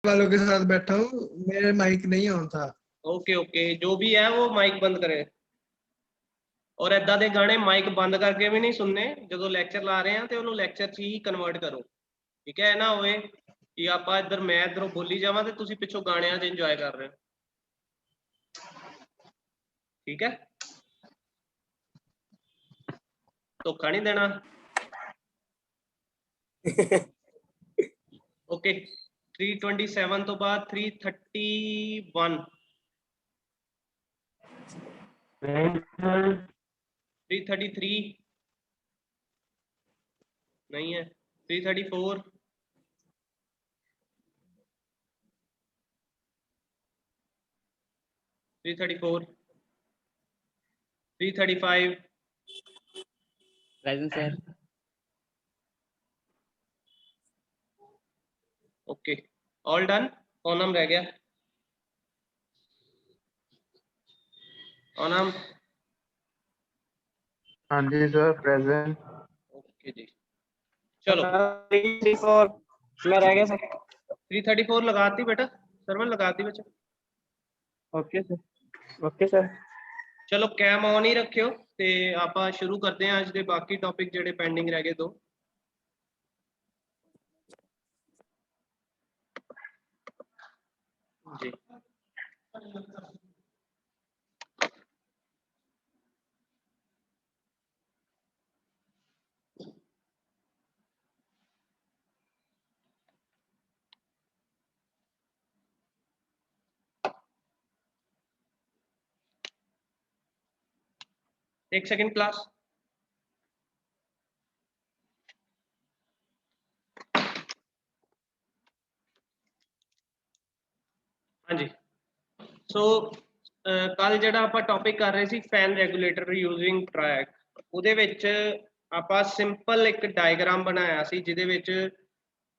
वालों के साथ बैठा हूँ, मेरे माइक नहीं ऑन था। ओके ओके, जो भी है वो माइक बंद करे। और इदा ਦੇ ਗਾਣੇ ਮਾਈਕ ਬੰਦ ਕਰਕੇ ਵੀ ਨਹੀਂ ਸੁਣਨੇ, ਜਦੋਂ ਲੈਕਚਰ ਲਾ ਰਹੇ ਆ ਤੇ ਉਹਨੂੰ ਲੈਕਚਰ 'ਚ ਹੀ ਕਨਵਰਟ ਕਰੋ। ਠੀਕ ਹੈ, ਨਾ ਹੋਏ ਕਿ ਆਪਾਂ ਇੱਧਰ ਮੈਂ ਇੱਧਰੋਂ ਬੋਲੀ ਜਾਵਾਂ ਤੇ ਤੁਸੀਂ ਪਿੱਛੋਂ ਗਾਣਿਆਂ 'ਚ ਇੰਜੋਏ ਕਰ ਰਹੇ ਹੋ। ਠੀਕ ਹੈ, ਧੋਖਾ ਨਹੀਂ ਦੇਣਾ। ओके 327 तो बाद 331 333 नहीं है, 334 334 335 present sir. Okay all done. Onam रह गया, ओनम। हाँ जी सर प्रेजेंट। ओके जी, चलो 334 मैं रह गया सर। 334 लगाती बेटा, सर्वर लगाती बच्चा। Okay sir, okay sir. चलो कैम ऑन ही रखियो ते आपां शुरू करते हैं आज दे बाकी टॉपिक जेडे पेंडिंग रह गए दो। जी एक सेकंड क्लास। हाँ जी, सो कल ਜਿਹੜਾ ਆਪਾਂ ਟੌਪਿਕ ਕਰ ਰਹੇ ਸੀ ਫੈਨ ਰੈਗੂਲੇਟਰ ਯੂਜ਼ਿੰਗ ਟਰੈਕ, ਉਹਦੇ ਵਿੱਚ ਆਪਾਂ ਸਿੰਪਲ ਇੱਕ ਡਾਇਗਰਾਮ ਬਣਾਇਆ ਸੀ ਜਿਹਦੇ ਵਿੱਚ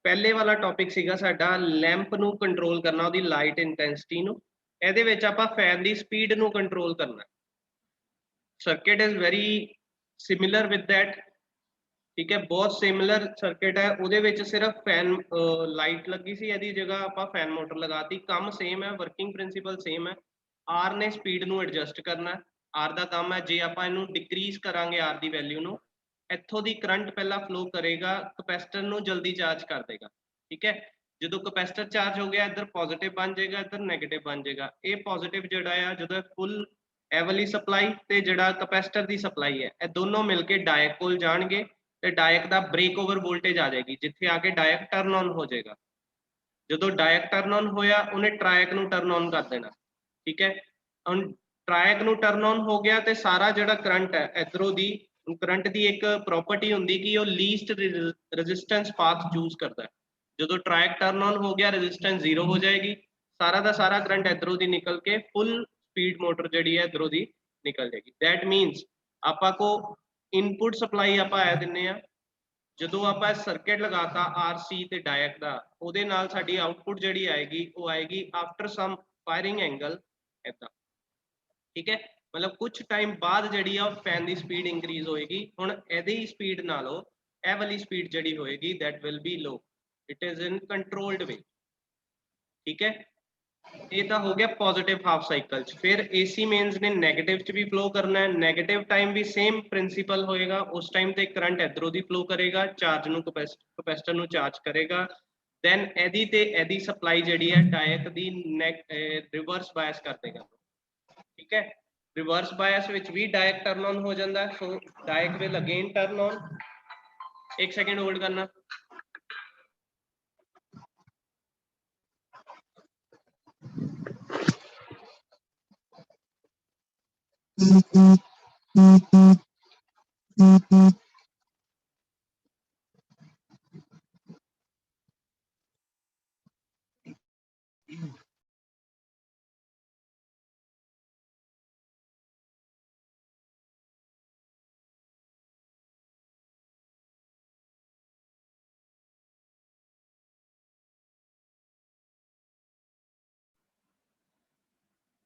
ਪਹਿਲੇ ਵਾਲਾ ਟੌਪਿਕ ਸੀਗਾ ਸਾਡਾ ਲੈਂਪ ਨੂੰ ਕੰਟਰੋਲ ਕਰਨਾ, ਉਹਦੀ ਲਾਈਟ ਇੰਟੈਂਸਿਟੀ ਨੂੰ। ਇਹਦੇ ਵਿੱਚ ਆਪਾਂ ਫੈਨ ਦੀ ਸਪੀਡ ਨੂੰ ਕੰਟਰੋਲ ਕਰਨਾ। Circuit is very similar with that. ठीक है, बहुत सिमिलर सर्किट है। ਉਹਦੇ ਵਿੱਚ सिर्फ फैन लाइट लगी सी, ਇਹਦੀ जगह ਆਪਾਂ फैन मोटर लगाती। काम सेम है, वर्किंग प्रिंसिपल सेम है। आर ने स्पीड ਨੂੰ एडजस्ट करना। आर ਦਾ ਕੰਮ ਹੈ, ਜੇ ਆਪਾਂ ਇਹਨੂੰ डिक्रीज ਕਰਾਂਗੇ आर ਦੀ वैल्यू ਨੂੰ, ਇੱਥੋਂ ਦੀ करंट ਪਹਿਲਾਂ फ्लो करेगा, कैपेसिटर ਨੂੰ जल्दी चार्ज कर देगा। ठीक है, ਜਦੋਂ कैपेसिटर चार्ज हो गया इधर पॉजिटिव बन जाएगा, इधर नेगेटिव बन जाएगा। ये पॉजिटिव ਜਿਹੜਾ ਆ ਜਦੋਂ फुल ਇਹ वाली सप्लाई ਤੇ ਜਿਹੜਾ कैपेसिटर ਦੀ सप्लाई है, ਇਹ ਦੋਨੋਂ ਮਿਲਕੇ डायक ਕੋਲ ਜਾਣਗੇ ਤੇ डायक ਦਾ ब्रेक ओवर वोल्टेज आ जाएगी, जिथे आके डायक टर्न ऑन हो जाएगा। जो डायक टर्न ऑन होया उन्हें ट्रायक ਨੂੰ टर्न ऑन कर देना। ठीक है, ਹੁਣ ट्रायक ਨੂੰ टर्न ऑन हो गया ਤੇ ਸਾਰਾ ਜਿਹੜਾ करंट है इधरों ਦੀ करंट ਦੀ ਇੱਕ प्रॉपर्टी ਹੁੰਦੀ कि वो लीस्ट रेजिस्टेंस पाथ चूज करता है। जो ट्रायक टर्न ऑन हो गया रेजिस्टेंस 0 हो जाएगी, सारा का सारा करंट इधरों ਦੀ निकल के फुल स्पीड मोटर ਜਿਹੜੀ है इधरों ਦੀ निकल जाएगी। दैट मीन्स ਆਪਾਂ को इनपुट सप्लाई ਆਪਾਂ ਇਹ ਦਿੰਨੇ ਆ, ਜਦੋਂ ਆਪਾਂ सर्किट लगाता RC ਤੇ डायक ਦਾ, ਉਹਦੇ ਨਾਲ ਸਾਡੀ आउटपुट ਜਿਹੜੀ ਆਏਗੀ ਉਹ ਆਏਗੀ आफ्टर सम फायरिंग एंगल ऐसा। ठीक है, मतलब कुछ टाइम बाद ਜਿਹੜੀ ਆ फैन ਦੀ स्पीड इंक्रीज होएगी। ਹੁਣ ਇਹਦੀ स्पीड ਨਾਲੋਂ ਇਹ वाली स्पीड ਜਿਹੜੀ होएगी that will be low, it is in controlled way। ठीक है, ये तो हो गया पॉजिटिव हाफ साइकिल। फिर एसी मेन्स ने नेगेटिव च भी फ्लो करना है, नेगेटिव टाइम भी सेम प्रिंसिपल होएगा। उस टाइम ते करंट इधरों दी फ्लो करेगा, चार्ज नु कैपेसिटर नु चार्ज करेगा। दैन एदी ते एदी सप्लाई जेडी है डायक दी रिवर्स बायस कर देगा। ठीक है, रिवर्स बायस विच भी डायक टर्न ऑन हो जाता है, सो डायक विल अगेन टर्न ऑन। एक सेकेंड होल्ड करना।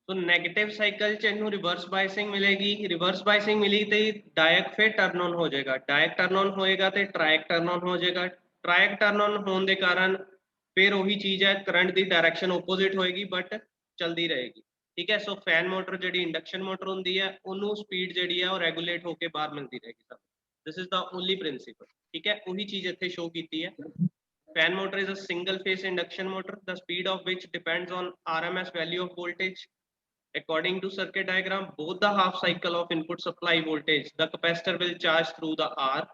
तो नेगेटिव साइकिल च इनू रिवर्स बायसिंग मिलेगी। रिवर्स बायसिंग मिली तो डायक फिर टर्न ऑन हो जाएगा, डायक टर्न ऑन होएगा तो ट्रायक टर्न ऑन हो जाएगा। ट्रायक टर्न ऑन होने के कारण फिर ਉਹੀ ਚੀਜ਼ ਹੈ ਕਰੰਟ ਦੀ ਡਾਇਰੈਕਸ਼ਨ ਆਪੋਜ਼ਿਟ ਹੋਏਗੀ ਬਟ ਚਲਦੀ ਰਹੇਗੀ। ਠੀਕ ਹੈ, ਸੋ ਫੈਨ ਮੋਟਰ ਜਿਹੜੀ ਇੰਡਕਸ਼ਨ ਮੋਟਰ ਹੁੰਦੀ ਹੈ ਉਹਨੂੰ ਸਪੀਡ ਜਿਹੜੀ ਹੈ ਉਹ ਰੈਗੂਲੇਟ ਹੋ ਕੇ ਬਾਹਰ ਮਿਲਦੀ ਰਹੇਗੀ ਸਾਨੂੰ। This is the only principal. ਠੀਕ ਹੈ, ਉਹੀ ਚੀਜ਼ ਇੱਥੇ ਸ਼ੋ ਕੀਤੀ ਹੈ। Fan motor is a single phase induction motor, the speed of which depends on RMS value of voltage. According to circuit diagram, both the half cycle of input supply voltage, the capacitor will charge through the R.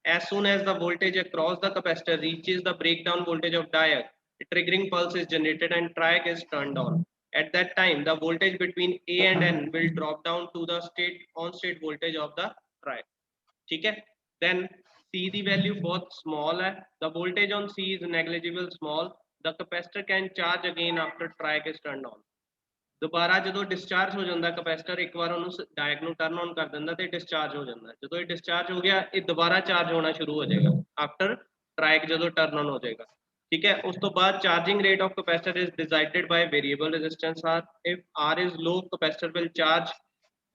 As soon as the voltage across the capacitor reaches the breakdown voltage of diode, a triggering pulse is generated and triac is turned on. At that time, the voltage between A and N will drop down to the on-state voltage of the triac. ठीक है, then C the value बहुत small है, the voltage on C is negligible small, the capacitor can charge again after triac is turned on. ਦੁਬਾਰਾ ਜਦੋਂ discharge ਹੋ ਜਾਂਦਾ ਕੈਪੈਸਿਟਰ, ਇੱਕ ਵਾਰ ਉਹਨੂੰ ਡਾਇਕ ਨੂੰ ਟਰਨ ਔਨ ਕਰ ਦਿੰਦਾ ਤੇ ਡਿਸਚਾਰਜ ਹੋ ਜਾਂਦਾ। ਜਦੋਂ ਇਹ ਡਿਸਚਾਰਜ ਹੋ ਗਿਆ ਇਹ ਦੁਬਾਰਾ ਚਾਰਜ ਹੋਣਾ ਸ਼ੁਰੂ ਹੋ ਜਾਏਗਾ ਆਫਟਰ ਟਰਾਇਕ ਜਦੋਂ ਟਰਨ ਔਨ ਹੋ ਜਾਏਗਾ। ਠੀਕ ਹੈ, ਉਸ ਤੋਂ ਬਾਅਦ charging rate of capacitor is decided by variable resistance R. If R is low, capacitor will charge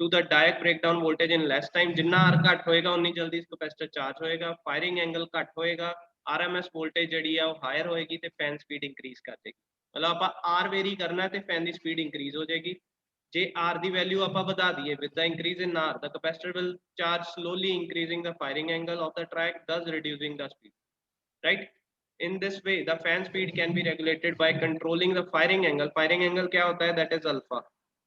to the direct breakdown voltage in less time. Jinnah R घट होएगा उन्नी जल्दी कैपेसिटर चार्ज होएगा, फायरिंग एंगल घट होएगा, RMS voltage ਜਿਹੜੀ ਆ ਉਹ ਹਾਇਰ ਹੋਏਗੀ ਤੇ ਫੈਨ ਸਪੀਡ ਇੰਕਰੀਜ਼ ਕਰ ਦੇਗੀ। मतलब ਆਪਾਂ R वेरी करना ਤੇ ਫੈਨ ਦੀ ਸਪੀਡ ਇੰਕਰੀਜ਼ ਹੋ ਜਾਏਗੀ। ਜੇ R ਦੀ ਵੈਲਿਊ ਆਪਾਂ ਵਧਾ ਦਈਏ with the increase in R, the capacitor will charge slowly, increasing the firing angle of the track, thus reducing the speed. Right? In this way, the fan speed can be regulated by controlling the firing angle. Firing angle क्या होता है? That is alpha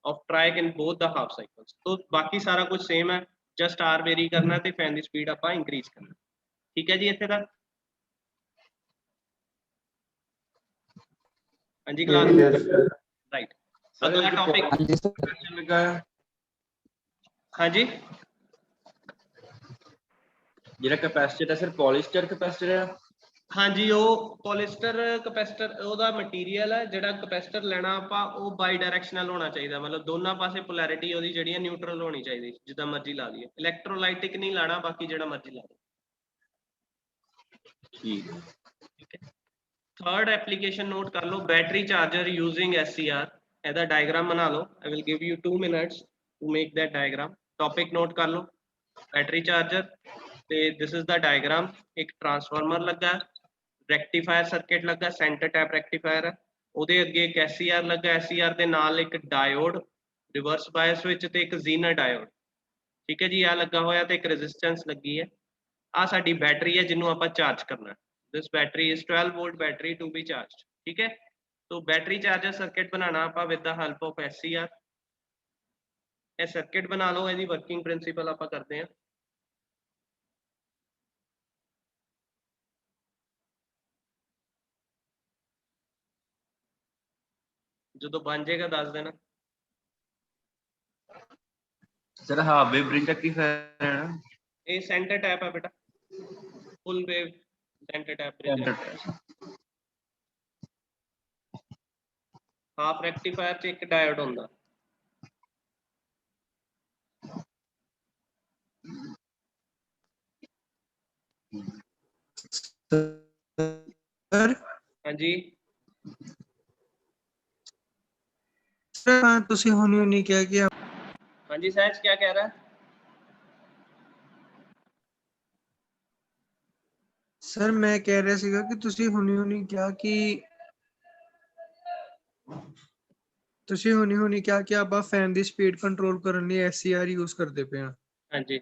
of track in both the half cycles. तो बाकी सारा कुछ same है, just R very करना ते फैन दी स्पीड ਆਪਾਂ इंक्रीज करना। ठीक है जी, ਇੱਥੇ तक हाँ जी क्लास राइट। अगला टॉपिक हाँ जी, ਜਿਹੜਾ ਕੈਪੈਸਿਟਰ ਹੈ ਸਰ ਪੋਲੀਸਟਰ ਕੈਪੈਸਿਟਰ ਹੈ। हाँ जी, ਉਹ ਪੋਲੀਸਟਰ ਕੈਪੈਸਿਟਰ ਉਹਦਾ ਮਟੀਰੀਅਲ ਹੈ। ਜਿਹੜਾ ਕੈਪੈਸਿਟਰ ਲੈਣਾ ਆਪਾਂ ਉਹ ਬਾਈ ਡਾਇਰੈਕਸ਼ਨਲ ਹੋਣਾ ਚਾਹੀਦਾ, ਮਤਲਬ ਦੋਨਾਂ ਪਾਸੇ ਪੋਲੈਰਿਟੀ ਉਹਦੀ ਜਿਹੜੀ ਹੈ ਨਿਊਟਰਲ ਹੋਣੀ ਚਾਹੀਦੀ, ਜਿੱਦਾਂ ਮਰਜ਼ੀ ਲਾ ਲਈਏ। ਇਲੈਕਟ੍ਰੋਲਾਈਟਿਕ ਨਹੀਂ ਲਾਣਾ, ਬਾਕੀ ਜਿਹੜਾ ਮਰਜ਼ੀ ਲਾ ਲਓ। ਠੀਕ ਹੈ। थर्ड एप्लीकेशन नोट कर लो, बैटरी चार्जर यूजिंग SCR। ਇਹਦਾ डायग्राम बना लो। I will give you 2 minutes to make that diagram। Topic note कर लो, बैटरी चार्जर ਤੇ this is the diagram। एक ट्रांसफार्मर लगा, रेक्टिफायर सर्किट लगा, सेंटर टैप रेक्टिफायर है, ਉਹਦੇ ਅੱਗੇ एक SCR लगा, SCR ਦੇ ਨਾਲ ਇੱਕ डायोड रिवर्स बायस ਵਿੱਚ ਤੇ ਇੱਕ ਜ਼ੀਨਰ डायोड। ठीक है जी, ਆ ਲੱਗਾ ਹੋਇਆ ਤੇ ਇੱਕ ਰੈਜ਼ਿਸਟੈਂਸ ਲੱਗੀ ਹੈ। ਆ ਸਾਡੀ बैटरी है ਜਿਹਨੂੰ ਆਪਾਂ ਚਾਰਜ करना। This battery is 12 volt battery to be charged। ठीक है, तो बैटरी चार्जर सर्किट बनाना आप with the help of SCR। ये सर्किट बना लो, ਇਹਦੀ वर्किंग प्रिंसिपल आप करते हैं। जो बन जाएगा दस देना। ਸਰ ਹਾਫ ਵੇਵ ਬ੍ਰਿਜ ਰੈਕਟੀਫਾਇਰ ਹੈ ਨਾ, ये सेंटर टैप है बेटा, full wave centre tap. Half rectifier च एक डायोड होंदा। सर हाँ जी, ਤੁਸੀਂ ਹੁਣੀ ਕਿਹਾ ਕਿ हाँ जी सहज क्या कह रहा है? ਸਰ ਮੈਂ ਕਹਿ ਰਿਹਾ ਸੀਗਾ ਕਿ ਤੁਸੀਂ ਹੁਣੀ ਕਿਹਾ ਕਿ ਕਿਹਾ ਕਿ ਆਪਾਂ ਫੈਨ ਦੀ ਸਪੀਡ ਕੰਟਰੋਲ ਕਰਨ ਲਈ SCR ਯੂਜ਼ ਕਰਦੇ ਪਏ ਹਾਂ। हाँ जी,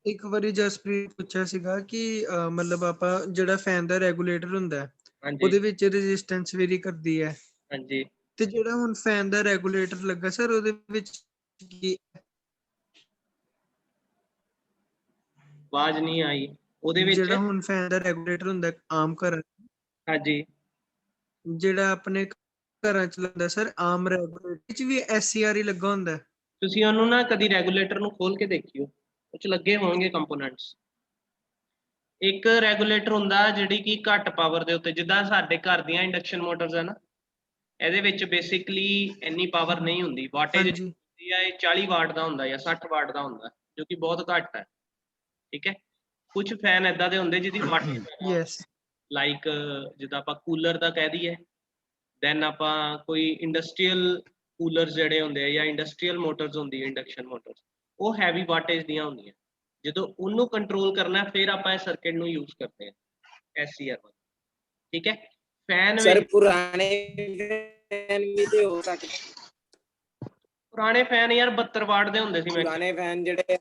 ਇੱਕ ਵਾਰੀ ਜਸਪ੍ਰੀਤ ਪੁੱਛਿਆ ਸੀਗਾ ਕਿ ਮਤਲਬ ਆਪਾਂ ਜਿਹੜਾ ਫੈਨ ਦਾ ਰੈਗੂਲੇਟਰ ਹੁੰਦਾ ਹੈ हाँ ਉਹਦੇ जी, ਵਿੱਚ ਰੈਜ਼ਿਸਟੈਂਸ ਵੇਰੀ ਕਰਦੀ ਹੈ, हाँ जी। ਤੇ ਜਿਹੜਾ ਹੁਣ ਫੈਨ ਦਾ ਰੈਗੂਲੇਟਰ ਲੱਗਾ ਸਰ ਉਹਦੇ ਵਿੱਚ ਕੀ आवाज नहीं आई ਉਹਦੇ ਵਿੱਚ। ਜਿਹੜਾ ਹੁਣ ਫੈਨ ਦਾ ਰੈਗੂਲੇਟਰ ਹੁੰਦਾ ਆਮ ਘਰ हाँ जी, ਜਿਹੜਾ ਆਪਣੇ ਘਰਾਂ ਚ ਲੱਗਦਾ ਸਰ ਆਮ ਰੈਗੂਲੇਟਰ ਵਿੱਚ ਵੀ SCR ਹੀ ਲੱਗਾ ਹੁੰਦਾ। ਤੁਸੀਂ ਉਹਨੂੰ ਨਾ ਕਦੀ ਰੈਗੂਲੇਟਰ ਨੂੰ ਖੋਲ ਕੇ ਦੇਖਿਓ, ਉਹ ਚ ਲੱਗੇ ਹੋਣਗੇ ਕੰਪੋਨੈਂਟਸ। ਇੱਕ ਰੈਗੂਲੇਟਰ ਹੁੰਦਾ ਜਿਹੜੀ ਕਿ ਘੱਟ ਪਾਵਰ ਦੇ ਉੱਤੇ, ਜਿੱਦਾਂ ਸਾਡੇ ਘਰ ਦੀਆਂ ਇੰਡਕਸ਼ਨ ਮੋਟਰਸ ਹੈ ਨਾ, ਇਹਦੇ ਵਿੱਚ ਬੇਸਿਕਲੀ ਇੰਨੀ ਪਾਵਰ ਨਹੀਂ ਹੁੰਦੀ। ਵਾਟੇਜ ਹਾਂਜੀ ਹੁੰਦੀ ਆ, ਇਹ 40 ਵਾਟ ਦਾ ਹੁੰਦਾ ਜਾਂ 60 ਵਾਟ ਦਾ ਹੁੰਦਾ, ਜੋ ਕਿ ਬਹੁਤ ਘੱਟ ਹੈ। ਠੀਕ ਹੈ, ਕੁਝ ਫੈਨ ਏਦਾਂ ਦੇ ਹੁੰਦੇ ਜਿਹਦੀ ਵਾਟੇਜ ਯੈਸ ਲਾਈਕ ਜਿੱਦਾਂ ਆਪਾਂ ਕੂਲਰ ਦਾ ਕਹਿ ਦਈਏ, ਦੈਨ ਆਪਾਂ ਕੋਈ ਇੰਡਸਟਰੀਅਲ ਕੂਲਰ ਜਿਹੜੇ ਹੁੰਦੇ ਆ ਜਾਂ ਇੰਡਸਟਰੀਅਲ ਮੋਟਰਸ ਹੁੰਦੀ ਹੈ ਇੰਡਕਸ਼ਨ ਮੋਟਰਸ, ਉਹ ਹੈਵੀ ਵਾਟੇਜ ਦੀਆਂ ਹੁੰਦੀਆਂ। ਜਦੋਂ ਉਹਨੂੰ ਕੰਟਰੋਲ ਕਰਨਾ ਫਿਰ ਆਪਾਂ ਇਹ ਸਰਕਟ ਨੂੰ ਯੂਜ਼ ਕਰਦੇ ਹਾਂ। SCR वाला, ठीक है। फैन सर में पुराने फैन भी ते हो सकते, पुराने फैन यार 72 वाट ਦੇ ਹੁੰਦੇ ਸੀ ਪੁਰਾਣੇ ਫੈਨ ਜਿਹੜੇ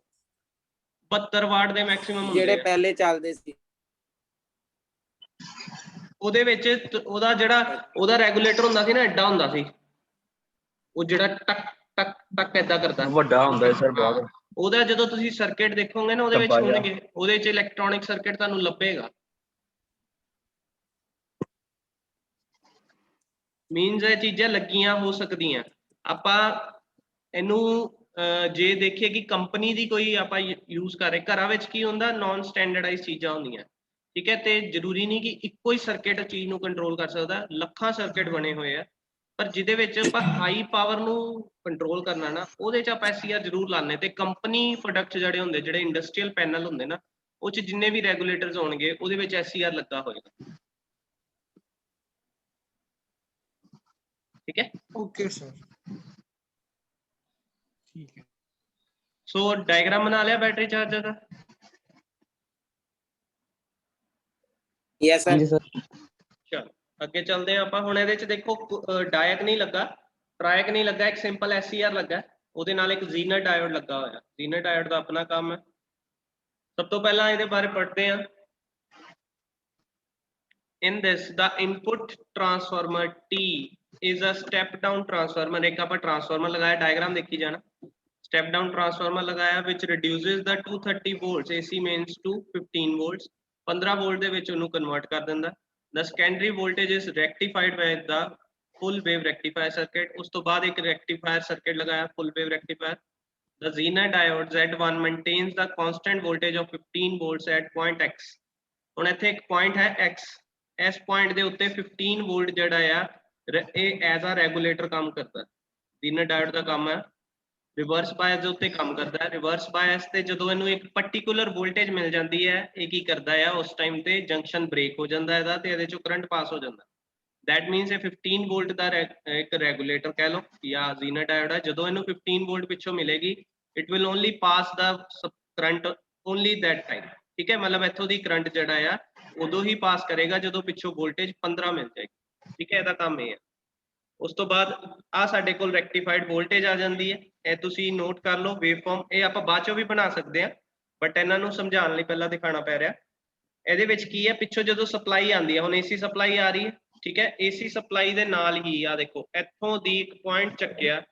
72 ਵਾਟ ਦੇ ਮੈਕਸਿਮਮ ਹੁੰਦੇ ਜਿਹੜੇ ਆ। ਪਹਿਲੇ ਚੱਲਦੇ ਸੀ ਉਹਦੇ ਵਿੱਚ ਉਹਦਾ ਜਿਹੜਾ ਉਹਦਾ ਰੈਗੂਲੇਟਰ ਹੁੰਦਾ ਸੀ ਨਾ, ਐਡਾ ਹੁੰਦਾ ਸੀ, ਉਹ ਜਿਹੜਾ ਟਕ ਟਕ ਟਕ ਏਦਾਂ ਕਰਦਾ, ਵੱਡਾ ਹੁੰਦਾ ਹੈ ਸਰ ਬਹੁਤ। ਉਹਦਾ ਜਦੋਂ ਤੁਸੀਂ ਸਰਕਟ ਦੇਖੋਗੇ ਨਾ ਉਹਦੇ ਵਿੱਚ ਡੱਬਾ ਜਿਹਾ। ਹੋਣਗੇ, ਉਹਦੇ ਵਿੱਚ ਇਲੈਕਟ੍ਰੋਨਿਕ ਸਰਕਟ ਤੁਹਾਨੂੰ ਲੱਭੇਗਾ। ਮੀਨਸ ਇਹ ਚੀਜ਼ਾਂ ਲੱਗੀਆਂ ਹੋ ਸਕਦੀਆਂ। ਆਪਾਂ ਇਹਨੂੰ ਜੇ ਦੇਖੀਏ ਕਿ ਕੰਪਨੀ ਦੀ ਕੋਈ ਆਪਾਂ ਯੂਜ਼ ਕਰ ਰਹੇ, ਘਰਾਂ ਵਿੱਚ ਕੀ ਹੁੰਦਾ, ਨਾਨ ਸਟੈਂਡਰਡਾਈਜ਼ ਚੀਜ਼ਾਂ ਹੁੰਦੀਆਂ, ਠੀਕ ਹੈ। ਤੇ ਜ਼ਰੂਰੀ ਨਹੀਂ ਕਿ ਇੱਕੋ ਹੀ ਸਰਕਟ ਚੀਜ਼ ਨੂੰ ਕੰਟਰੋਲ ਕਰ ਸਕਦਾ, ਲੱਖਾਂ ਸਰਕਟ ਬਣੇ ਹੋਏ ਆ, ਪਰ ਜਿਹਦੇ ਵਿੱਚ ਆਪਾਂ ਹਾਈ ਪਾਵਰ ਨੂੰ ਕੰਟਰੋਲ ਕਰਨਾ ਨਾ, ਉਹਦੇ 'ਚ ਆਪਾਂ SCR ਜ਼ਰੂਰ ਲਾਉਂਦੇ। ਤੇ ਕੰਪਨੀ ਪ੍ਰੋਡਕਟ ਜਿਹੜੇ ਹੁੰਦੇ, ਜਿਹੜੇ ਇੰਡਸਟਰੀਅਲ ਪੈਨਲ ਹੁੰਦੇ ਨਾ, ਉਹ 'ਚ ਜਿੰਨੇ ਵੀ ਰੈਗੂਲੇਟਰਸ ਹੋਣਗੇ ਉਹਦੇ ਵਿੱਚ SCR ਲੱਗਾ ਹੋਏਗਾ, ਠੀਕ ਹੈ। ओके सर, ठीक है। ਸੋ ਡਾਇਗਰਾਮ ਬਣਾ ਲਿਆ ਬੈਟਰੀ ਚਾਰਜਰ ਦਾ? Yes sir. ਚਲੋ ਅੱਗੇ ਚੱਲਦੇ ਹਾਂ ਆਪਾਂ। ਹੁਣ ਇਹਦੇ 'ਚ ਦੇਖੋ ਡਾਇਕ ਨਹੀਂ ਲੱਗਾ, ਟਰਾਇਕ ਨਹੀਂ ਲੱਗਾ, ਇੱਕ ਸਿੰਪਲ SCR ਲੱਗਾ, ਉਹਦੇ ਨਾਲ ਇੱਕ ਜ਼ੀਨਰ ਡਾਇਓਡ ਲੱਗਾ ਹੋਇਆ। ਜ਼ੀਨਰ ਡਾਇਓਡ ਦਾ ਆਪਣਾ ਕੰਮ ਹੈ। ਸਭ ਤੋਂ ਪਹਿਲਾਂ ਇਹਦੇ ਬਾਰੇ ਪੜ੍ਹਦੇ ਹਾਂ। In this, the input transformer T is a step down transformer। एक ਆਪਾਂ ट्रांसफार्मर लगाया, डायग्राम देखी जाना। step down transformer लगाया which reduces the 230 volts AC mains to 15 volts। 15 volt ਦੇ ਵਿੱਚ ਉਹਨੂੰ ਕਨਵਰਟ ਕਰ ਦਿੰਦਾ। The secondary voltage is rectified by the full wave rectifier circuit। ਉਸ ਤੋਂ ਬਾਅਦ ਇੱਕ rectifier circuit लगाया, full wave rectifier। The Zener diode Z1 maintains the constant voltage of 15 volts at point X। ਹੁਣ ਇੱਥੇ ਇੱਕ point ਹੈ X, ਇਸ ਪੁਆਇੰਟ ਦੇ ਉੱਤੇ 15 ਵੋਲਟ ਜਿਹੜਾ ਆ ਇਹ ਐਜ਼ ਅ ਰੈਗੂਲੇਟਰ ਕੰਮ ਕਰਦਾ। ਜ਼ੀਨਰ ਡਾਇਓਡ ਦਾ ਕੰਮ ਹੈ ਰਿਵਰਸ ਬਾਇਸ ਦੇ ਉੱਤੇ ਕੰਮ ਕਰਦਾ ਹੈ। ਰਿਵਰਸ ਬਾਇਸ ਤੇ ਜਦੋਂ ਇਹਨੂੰ ਇੱਕ ਪਾਰਟਿਕੂਲਰ ਵੋਲਟੇਜ ਮਿਲ ਜਾਂਦੀ ਹੈ, ਇਹ ਕੀ ਕਰਦਾ ਆ, ਉਸ ਟਾਈਮ ਤੇ ਜੰਕਸ਼ਨ ਬ੍ਰੇਕ ਹੋ ਜਾਂਦਾ ਇਹਦਾ ਤੇ ਇਹਦੇ ਚੋਂ ਕਰੰਟ ਪਾਸ ਹੋ ਜਾਂਦਾ। ਦੈਟ ਮੀਨਸ ਇਹ 15 ਵੋਲਟ ਦਾ ਇੱਕ ਰੈਗੂਲੇਟਰ ਕਹਿ ਲਓ ਜਾਂ ਜ਼ੀਨਰ ਡਾਇਓਡ ਹੈ। ਜਦੋਂ ਇਹਨੂੰ 15 ਵੋਲਟ ਪਿੱਛੋਂ ਮਿਲੇਗੀ, it will only pass the current only that time, ਠੀਕ ਹੈ। ਮਤਲਬ ਇੱਥੋਂ ਦੀ ਕਰੰਟ ਜਿਹੜਾ ਆ ਉਦੋਂ ਹੀ ਪਾਸ ਕਰੇਗਾ ਜਦੋਂ ਪਿੱਛੋਂ ਵੋਲਟੇਜ 15 ਮਿਲ ਜਾਏਗੀ, ਠੀਕ ਹੈ। ਇਹਦਾ ਕੰਮ ਇਹ ਹੈ। ਉਸ ਤੋਂ ਬਾਅਦ ਆ ਸਾਡੇ ਕੋਲ ਰੈਕਟੀਫਾਈਡ ਵੋਲਟੇਜ ਆ ਜਾਂਦੀ ਹੈ। ਇਹ ਤੁਸੀਂ ਨੋਟ ਕਰ ਲਓ ਵੇਵਫਾਰਮ, ਇਹ ਆਪਾਂ ਬਾਅਦ ਚੋਂ ਵੀ ਬਣਾ ਸਕਦੇ ਆ, ਬਟ ਇਹਨਾਂ ਨੂੰ ਸਮਝਾਉਣ ਲਈ ਪਹਿਲਾਂ ਦਿਖਾਣਾ ਪੈ ਰਿਹਾ। ਇਹਦੇ ਵਿੱਚ ਕੀ ਹੈ, ਪਿੱਛੋਂ ਜਦੋਂ ਸਪਲਾਈ ਆਉਂਦੀ ਹੈ, ਹੁਣ AC ਸਪਲਾਈ ਆ ਰਹੀ ਹੈ, ਠੀਕ ਹੈ। AC ਸਪਲਾਈ ਦੇ ਨਾਲ ਹੀ ਆ ਦੇਖੋ ਇੱਥੋਂ ਦੀ ਇੱਕ ਪੁਆਇੰਟ ਚੱਕਿਆ,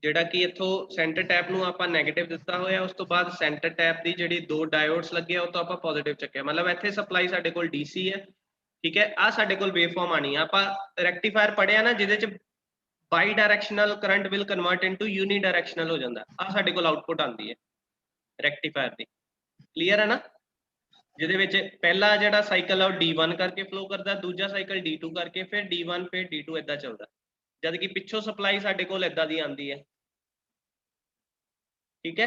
ਜਿਹੜਾ ਕਿ ਇੱਥੋਂ ਸੈਂਟਰ ਟੈਪ ਨੂੰ ਆਪਾਂ ਨੈਗੇਟਿਵ ਦਿੱਤਾ ਹੋਇਆ। ਉਸ ਤੋਂ ਬਾਅਦ ਸੈਂਟਰ ਟੈਪ ਦੀ ਜਿਹੜੀ ਦੋ ਡਾਇਓਡਸ ਲੱਗੇ ਉਹ ਤੋਂ ਆਪਾਂ ਪੋਜ਼ਿਟਿਵ ਚੱਕਿਆ। ਮਤਲਬ ਇੱਥੇ ਸਪਲਾਈ ਸਾਡੇ ਕੋਲ DC ਹੈ, ਠੀਕ ਹੈ। ਆ ਸਾਡੇ ਕੋਲ ਵੇਵਫਾਰਮ ਆਣੀ ਆ। ਆਪਾਂ ਰੈਕਟੀਫਾਇਰ ਪੜਿਆ ਨਾ, ਜਿਹਦੇ ਚ bidirectional current will convert into unidirectional ਹੋ ਜਾਂਦਾ। ਆ ਸਾਡੇ ਕੋਲ ਆਊਟਪੁੱਟ ਆਉਂਦੀ ਹੈ ਰੈਕਟੀਫਾਇਰ ਦੀ। ਕਲੀਅਰ ਹੈ ਨਾ? ਜਿਹਦੇ ਵਿੱਚ ਪਹਿਲਾ ਜਿਹੜਾ ਸਾਈਕਲ ਆ ਉਹ D1 ਕਰਕੇ ਫਲੋ ਕਰਦਾ, ਦੂਜਾ ਸਾਈਕਲ D2 ਕਰਕੇ, ਫਿਰ D1 ਫਿਰ D2 ਏਦਾਂ ਚੱਲਦਾ। ਜਦ ਕਿ ਪਿੱਛੋਂ ਸਪਲਾਈ ਸਾਡੇ ਕੋਲ ਏਦਾਂ ਦੀ ਆਉਂਦੀ ਹੈ, ਠੀਕ ਹੈ।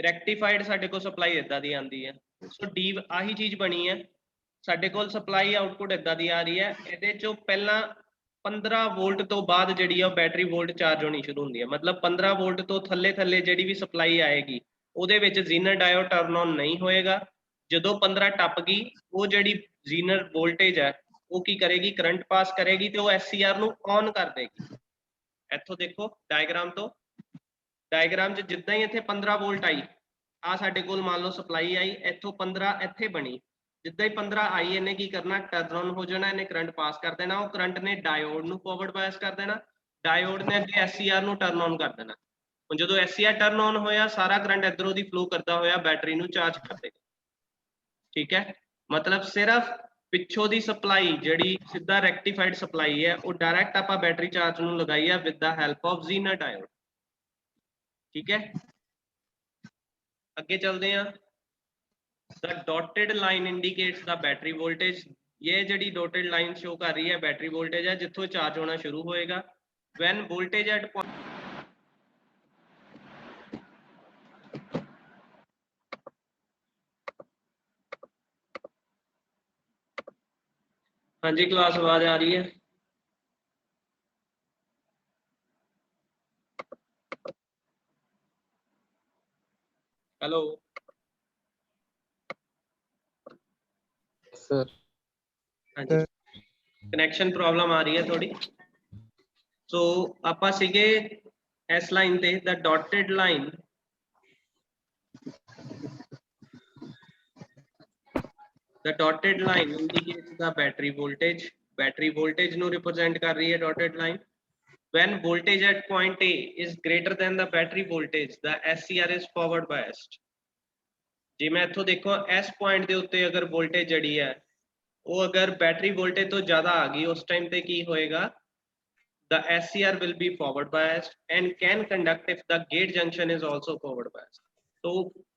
ਰੈਕਟੀਫਾਈਡ ਸਾਡੇ ਕੋਲ ਸਪਲਾਈ ਏਦਾਂ ਦੀ ਆਉਂਦੀ ਹੈ। ਸੋ ਡੀ ਆਹੀ ਚੀਜ਼ ਬਣੀ ਹੈ, ਸਾਡੇ ਕੋਲ ਸਪਲਾਈ ਆਊਟਪੁੱਟ ਏਦਾਂ ਦੀ ਆ ਰਹੀ ਹੈ। ਇਹਦੇ ਚੋਂ ਪਹਿਲਾਂ 15 ਵੋਲਟ ਤੋਂ ਬਾਅਦ ਜਿਹੜੀ ਆ ਬੈਟਰੀ ਵੋਲਟ ਚਾਰਜ ਹੋਣੀ ਸ਼ੁਰੂ ਹੁੰਦੀ ਹੈ। ਮਤਲਬ 15 ਵੋਲਟ ਤੋਂ ਥੱਲੇ ਥੱਲੇ ਜਿਹੜੀ ਵੀ ਸਪਲਾਈ ਆਏਗੀ ਉਹਦੇ ਵਿੱਚ ਜ਼ੀਨਰ ਡਾਇਓਡ ਟਰਨ ਔਨ ਨਹੀਂ ਹੋਏਗਾ। ਜਦੋਂ 15 ਟੱਪ ਗਈ, ਉਹ ਜਿਹੜੀ ਜ਼ੀਨਰ ਵੋਲਟੇਜ ਹੈ ਉਹ ਕੀ ਕਰੇਗੀ, ਕਰੰਟ ਪਾਸ ਕਰੇਗੀ ਤੇ ਉਹ SCR ਨੂੰ ਔਨ ਕਰ ਦੇਗੀ। ਇੱਥੋਂ ਦੇਖੋ ਡਾਇਗਰਾਮ ਤੋਂ, ਡਾਇਗਰਾਮ 'ਚ ਜਿੱਦਾਂ ਹੀ ਇੱਥੇ 15 ਵੋਲਟ ਆਈ, ਆ ਸਾਡੇ ਕੋਲ ਮੰਨ ਲਓ ਸਪਲਾਈ ਆਈ, ਇੱਥੋਂ 15 ਇੱਥੇ ਬਣੀ। ਜਿੱਦਾਂ ਹੀ 15 ਆਈ, ਇਹਨੇ ਕੀ ਕਰਨਾ, ਟਰਨ ਔਨ ਹੋ ਜਾਣਾ, ਇਹਨੇ ਕਰੰਟ ਪਾਸ ਕਰ ਦੇਣਾ। ਉਹ ਕਰੰਟ ਨੇ ਡਾਇਓਡ ਨੂੰ ਫਾਰਵਰਡ ਬਾਇਸ ਕਰ ਦੇਣਾ, ਡਾਇਓਡ ਨੇ ਅੱਗੇ SCR ਨੂੰ ਟਰਨ ਔਨ ਕਰ ਦੇਣਾ। ਹੁਣ ਜਦੋਂ SCR ਟਰਨ ਔਨ ਹੋਇਆ, ਸਾਰਾ ਕਰੰਟ ਇੱਧਰੋਂ ਦੀ ਫਲੋ ਕਰਦਾ ਹੋਇਆ ਬੈਟਰੀ ਨੂੰ ਚਾਰਜ ਕਰ ਦੇਗਾ, ਠੀਕ ਹੈ। ਮਤਲਬ ਸਿਰਫ ਪਿੱਛੋਂ ਦੀ ਸਪਲਾਈ ਜਿਹੜੀ ਸਿੱਧਾ ਰੈਕਟੀਫਾਈਡ ਸਪਲਾਈ ਹੈ, ਉਹ ਡਾਇਰੈਕਟ ਆਪਾਂ ਬੈਟਰੀ ਚਾਰਜ ਨੂੰ ਲਗਾਈ ਹੈ with the help of Zener diode, ਠੀਕ ਹੈ। ਅੱਗੇ ਚੱਲਦੇ ਹਾਂ। The dotted line indicates the battery voltage। ਇਹ ਜਿਹੜੀ dotted line show ਕਰ ਰਹੀ ਹੈ ਬੈਟਰੀ ਵੋਲਟੇਜ ਹੈ, ਜਿੱਥੋਂ ਚਾਰਜ ਹੋਣਾ ਸ਼ੁਰੂ ਹੋਏਗਾ। when voltage at point ਹਾਂਜੀ ਕਲਾਸ ਆਵਾਜ਼ ਆ ਰਹੀ ਹੈ? ਹੈਲੋ। ਸਰ ਹਾਂਜੀ ਕਨੈਕਸ਼ਨ ਪ੍ਰੋਬਲਮ ਆ ਰਹੀ ਹੈ ਥੋੜੀ। ਸੋ ਆਪਾਂ ਸੀਗੇ ਇਸ ਲਾਈਨ ਤੇ the dotted line indicates the battery voltage. Battery voltage ਨੂੰ represent ਕਰ ਰਹੀ ਹੈ dotted line. When voltage at point A is greater than the battery voltage, the SCR is forward biased. ਜੇ ਮੈਂ ਇੱਥੋਂ ਦੇਖੋ ਇਸ ਪੁਆਇੰਟ ਦੇ ਉੱਤੇ ਅਗਰ ਵੋਲਟੇਜ ਜਿਹੜੀ ਹੈ ਉਹ ਅਗਰ ਬੈਟਰੀ ਵੋਲਟੇਜ ਤੋਂ ਜ਼ਿਆਦਾ ਆ ਗਈ ਉਸ ਟਾਈਮ ਤੇ ਕੀ ਹੋਏਗਾ, the SCR will be forward biased and can conduct if the gate junction is also forward biased. तो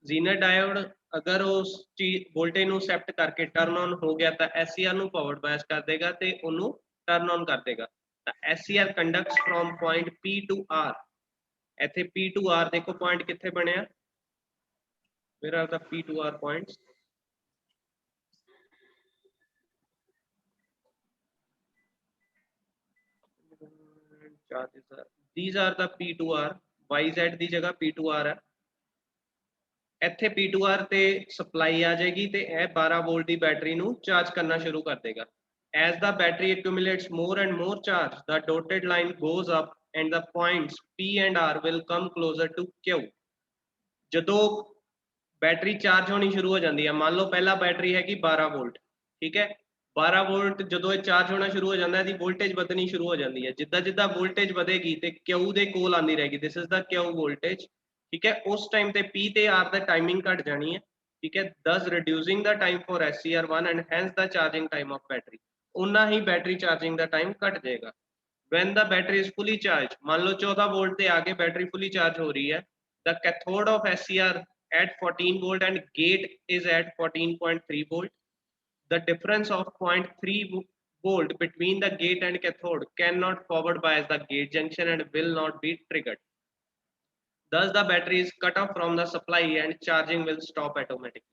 zener diode ਅਗਰ ਉਸ ਚੀਜ਼ ਵੋਲਟੇਜ ਨੂੰ ਸੈਪਟ ਕਰਕੇ ਟਰਨ ਔਨ ਹੋ ਗਿਆ ਤਾਂ SCR ਨੂੰ forward bias ਕਰ ਦੇਗਾ ਤੇ ਉਹਨੂੰ ਟਰਨ ਔਨ ਕਰ ਦੇਗਾ। ਤਾਂ SCR conducts from point P to R. ਇੱਥੇ P to R ਦੇਖੋ ਪੁਆਇੰਟ ਕਿੱਥੇ ਬਣਿਆ, where are the P to R points? These are the P to R. YZ ਦੀ ਜਗ੍ਹਾ P to R ਹੈ। ਇੱਥੇ P to R ਤੇ supply ਆ ਜਾਏਗੀ ਤੇ ਇਹ 12 ਵੋਲਟ ਦੀ ਬੈਟਰੀ ਨੂੰ ਚਾਰਜ ਕਰਨਾ ਸ਼ੁਰੂ ਕਰ ਦੇਗਾ। As the battery accumulates more and more charge, the dotted line goes up and the points P and R will come closer to Q. ਜਦੋਂ ਬੈਟਰੀ ਚਾਰਜ ਹੋਣੀ ਸ਼ੁਰੂ ਹੋ ਜਾਂਦੀ ਹੈ, ਮੰਨ ਲਓ ਪਹਿਲਾ ਬੈਟਰੀ ਹੈਗੀ 12 ਵੋਲਟ, ਠੀਕ ਹੈ, 12 ਵੋਲਟ ਜਦੋਂ ਇਹ ਚਾਰਜ ਹੋਣਾ ਸ਼ੁਰੂ ਹੋ ਜਾਂਦਾ ਹੈ, ਇਹਦੀ ਵੋਲਟੇਜ ਵਧਣੀ ਸ਼ੁਰੂ ਹੋ ਜਾਂਦੀ ਹੈ। ਜਿੱਦਾਂ ਜਿੱਦਾਂ ਵੋਲਟੇਜ ਵਧੇਗੀ ਤੇ Q ਦੇ ਕੋਲ ਆਉਂਦੀ ਰਹੇਗੀ, this is the Q voltage, ਠੀਕ ਹੈ। ਉਸ ਟਾਈਮ ਤੇ P ਤੇ R ਦਾ ਟਾਈਮਿੰਗ ਘਟ ਜਾਣੀ ਹੈ, ਠੀਕ ਹੈ, thus reducing the time for SCR1 and hence the charging time of battery. ਉਨਾ ਹੀ ਬੈਟਰੀ ਚਾਰਜਿੰਗ ਦਾ ਟਾਈਮ ਘਟ ਜਾਏਗਾ। when the battery is fully charged, ਮੰਨ ਲਓ 14 ਵੋਲਟ ਤੇ ਆ ਕੇ ਬੈਟਰੀ ਫੁੱਲੀ ਚਾਰਜ ਹੋ ਰਹੀ ਹੈ, the cathode of SCR at 14 volt and gate is at 14.3 volt. The difference of 0.3 volt between the gate and cathode cannot forward bias the gate junction and will not be triggered. Thus the battery is cut off from the supply and charging will stop automatically.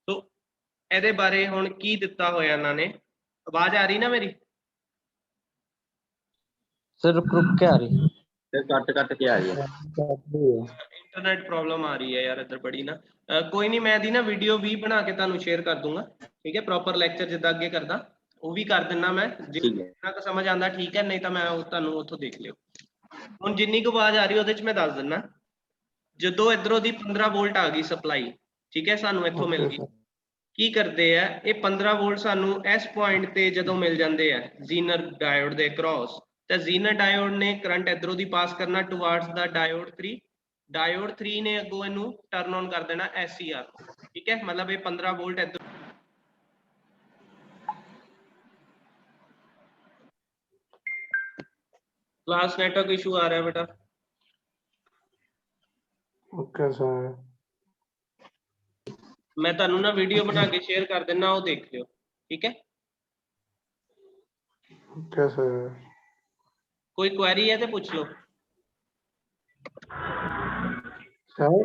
So ਇਹਦੇ ਬਾਰੇ ਹੁਣ ਕੀ ਦਿੱਤਾ ਹੋਇਆ ਇਹਨਾਂ ਨੇ, ਆਵਾਜ਼ ਆ ਰਹੀ ਨਾ ਮੇਰੀ? ਸਰ ਰੁਕ ਕੇ ਆ ਰਹੀ ਤੇ ਕੱਟ ਕੇ ਆ ਰਹੀ ਹੈ। ਇੰਟਰਨੈਟ ਪ੍ਰੋਬਲਮ ਆ ਰਹੀ ਹੈ ਯਾਰ ਇੱਧਰ ਬੜੀ ਨਾ। ਕੋਈ ਨਹੀਂ, ਮੈਂ ਇਹਦੀ ਨਾ ਵੀਡੀਓ ਵੀ ਬਣਾ ਕੇ ਤੁਹਾਨੂੰ ਸ਼ੇਅਰ ਕਰ ਦੂੰਗਾ, ਠੀਕ ਹੈ, ਪ੍ਰੋਪਰ ਲੈਕਚਰ ਜਿੱਦਾਂ ਅੱਗੇ ਕਰਦਾ ਉਹ ਵੀ ਕਰ ਦਿੰਦਾ ਮੈਂ, ਜਿੰਨਾ ਕੁ ਸਮਝ ਆਉਂਦਾ ਠੀਕ ਹੈ, ਨਹੀਂ ਤਾਂ ਮੈਂ ਤੁਹਾਨੂੰ ਉੱਥੋਂ ਦੇਖ ਲਿਓ। ਹੁਣ ਜਿੰਨੀ ਕੁ ਆਵਾਜ਼ ਆ ਰਹੀ ਉਹਦੇ ਚ ਮੈਂ ਦੱਸ ਦਿੰਦਾ। ਜਦੋਂ ਇਧਰੋਂ ਦੀ 15 ਵੋਲਟ ਆ ਗਈ ਸਪਲਾਈ, ਠੀਕ ਹੈ, ਸਾਨੂੰ ਇੱਥੋਂ ਮਿਲ ਗਈ, ਕੀ ਕਰਦੇ ਆ ਇਹ 15 ਵੋਲਟ ਸਾਨੂੰ ਇਸ ਪੁਆਇੰਟ ਤੇ ਜਦੋਂ ਮਿਲ ਜਾਂਦੇ ਆ ਜ਼ੀਨਰ ਡਾਇਓਡ ਦੇ ਕ੍ਰੋਸ, ਤਾਂ ਜ਼ੀਨਰ ਡਾਇਓਡ ਨੇ ਕਰੰਟ ਇਧਰੋਂ ਦੀ ਪਾਸ ਕਰਨਾ ਟੁਵਾਰਡਸ ਦਾ ਡਾਇਓਡ 3, ਡਾਇਓਡ 3 ਨੇ ਅੱਗੋਂ ਇਹਨੂੰ ਟਰਨ ਔਨ ਕਰ ਦੇਣਾ SCR, ਠੀਕ ਹੈ, ਮਤਲਬ ਇਹ 15 ਵੋਲਟ ਇੱਧਰ क्लास नेटवर्क इशू आ रहा है बेटा। ओके सर, मैं ਤੁਹਾਨੂੰ ਨਾ ਵੀਡੀਓ ਬਣਾ ਕੇ ਸ਼ੇਅਰ ਕਰ ਦਿੰਦਾ, ਉਹ ਦੇਖ ਲਿਓ, ਠੀਕ ਹੈ। Okay sir. कोई क्वेरी है तो पूछ लो सर